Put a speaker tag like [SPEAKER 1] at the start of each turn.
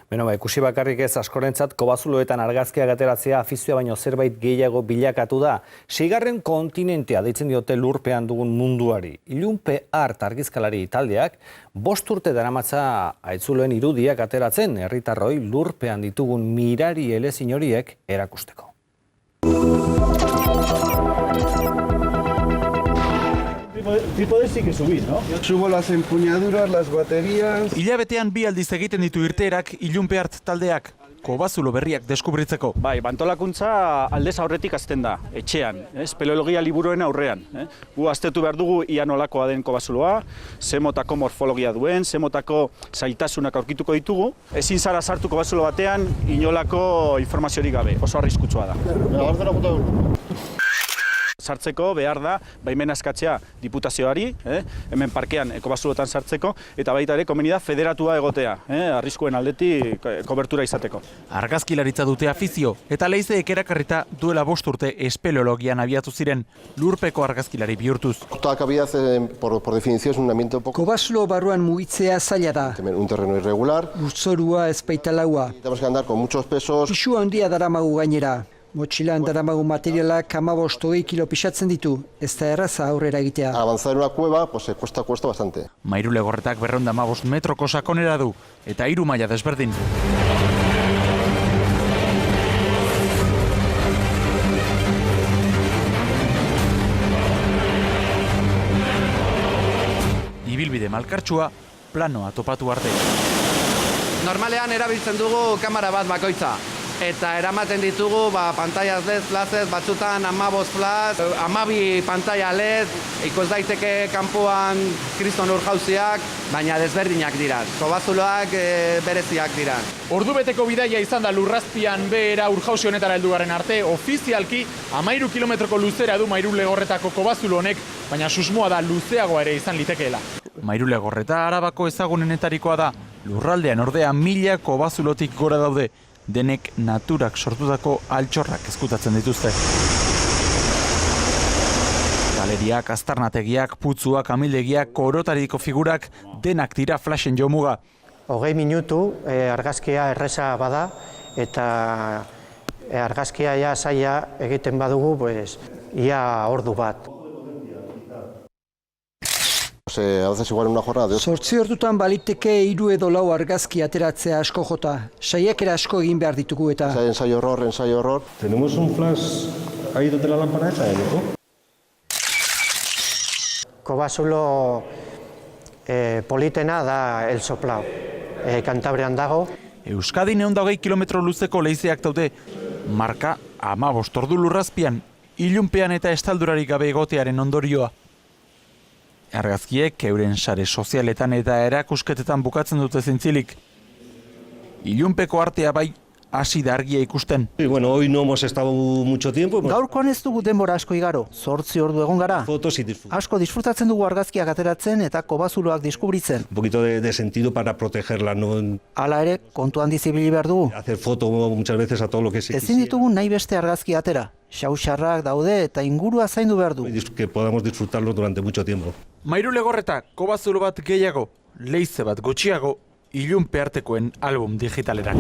[SPEAKER 1] Ikusi bakarrik ez askorentzat kobazuloetan argazkiak ateratzea afizioa baino zerbait gehiago bilakatu da. 6. kontinentea deitzen diote lurpean dugun munduari. Ilunpe Art argizkalari taldeak 5 urte daramatza aitzuloen irudiak ateratzen herritarroi lurpean ditugun mirari elezin horiek erakusteko.
[SPEAKER 2] Trípode sí que subís, ¿no?
[SPEAKER 3] Subo las empuñaduras, las baterías...
[SPEAKER 4] Hilabetean 2 aldiz egiten ditu irteerak Ilunpe Art taldeak, kobazulo berriak deskubritzeko.
[SPEAKER 2] Bai, bantolakuntza aldez aurretik hasten da, etxean, espeleologia liburuen aurrean. Gu aztertu behar dugu ia nolakoa den kobazuloa, ze motako morfologia duen, ze motako zailtasunak aurkituko ditugu. Ezin zara sartu kobazulo batean inolako informaziorik gabe, oso arriskutsua da. Sartzeko behar da, baimena eskatzea diputazioari, hemen parkean kobazulotan sartzeko, eta baita ere komeni da federatua egotea, arriskuen aldetik kobertura izateko.
[SPEAKER 4] Argazkilaritza dute afizio, eta leizeek erakarrita duela 5 urte espeleologian abiatu ziren, lurpeko argazkilari bihurtuz.
[SPEAKER 5] Toda cavidad, por definición, es un ambiente un poco...
[SPEAKER 6] Kobazulo barruan mugitzea zaila da.
[SPEAKER 5] Un terreno irregular.
[SPEAKER 6] Lurzorua ez baita laua.
[SPEAKER 5] Tenemos que andar con muchos pesos.
[SPEAKER 6] Pisu handia daramagu gainera. Motxilan daramagu materialak 15-20 kilo pisatzen ditu, ez da erraza aurrera egitea.
[SPEAKER 5] Avanzar en una cueva, pues cuesta bastante.
[SPEAKER 4] Mairule Gorretak 215 metroko sakonera du, eta 3 maila desberdin. Ibilbide malkartsua, planoa topatu arte.
[SPEAKER 7] Normalean erabiltzen dugu kamera bat bakoitza. Eta eramaten ditugu pantaiaz LED, flashes, batzutan 15 flash, 12 pantaila LED, ikus daiteke kanpoan kriston urjauziak, baina desberdinak dira. Kobazuloak bereziak dira.
[SPEAKER 8] Ordubeteko bidaia izan da lurrazpian behera urjauzi honetara heldu garen arte, ofizialki 13 kilometroko luzera du Mairule Gorretako kobazulo honek, baina susmoa da luzeagoa ere izan litekeela.
[SPEAKER 4] Mairule Gorreta Arabako ezagunenetarikoa da, lurraldean ordea 1000 kobazulotik gora daude, denek naturak sortutako altxorrak ezkutatzen dituzte. Galeriak, aztarnategiak, putzuak, amildegiak, korotariko figurak, denak dira flashen jomuga.
[SPEAKER 9] 20 minutu argazkia erreza bada, eta argazkia ja zaila egiten badugu, ia ordu bat.
[SPEAKER 5] A veces igual una jornada de
[SPEAKER 6] 8 ordutan baliteke 3 edo 4 argazki ateratzea asko jota. Saiakera asko egin behar ditugu eta...
[SPEAKER 5] Ensayo error.
[SPEAKER 2] Tenemos un flash ahí donde la lámpara esa, ¿no?
[SPEAKER 9] Kobazulo politena da El Soplao. Kantabrian dago.
[SPEAKER 4] Euskadin 120 kilometro luzeko leizeak daude, marka 15 ordu lurrazpian, ilunpean eta estaldurarik gabe egotearen ondorioa. Argazkiek euren sare sozialetan eta erakusketetan bukatzen dute zintzilik. Ilunpeko artea bai hasi da argia ikusten.
[SPEAKER 2] Bueno, hoy no hemos estado mucho tiempo.
[SPEAKER 10] Gaurkoan ez dugu denbora asko igaro, 8 ordu egon gara.
[SPEAKER 2] Fotos y disfrutar.
[SPEAKER 10] Asko disfrutatzen dugu argazkiak ateratzen eta kobazuloak deskubritzen.
[SPEAKER 2] Un poquito de sentido para protegerla, ¿no?
[SPEAKER 10] Hala ere, kontuan dizibili behar dugu.
[SPEAKER 2] Hacer foto muchas veces a todo lo que se
[SPEAKER 10] Ezin ditugu nahi beste argazki atera. Xauxarrak daude eta ingurua zaindu behar du.
[SPEAKER 2] Que podamos disfrutarlo durante mucho tiempo.
[SPEAKER 4] Mairule Gorreta, kobazulo bat gehiago, leize bat gutxiago, Ilunpe Artekoen album digitalera.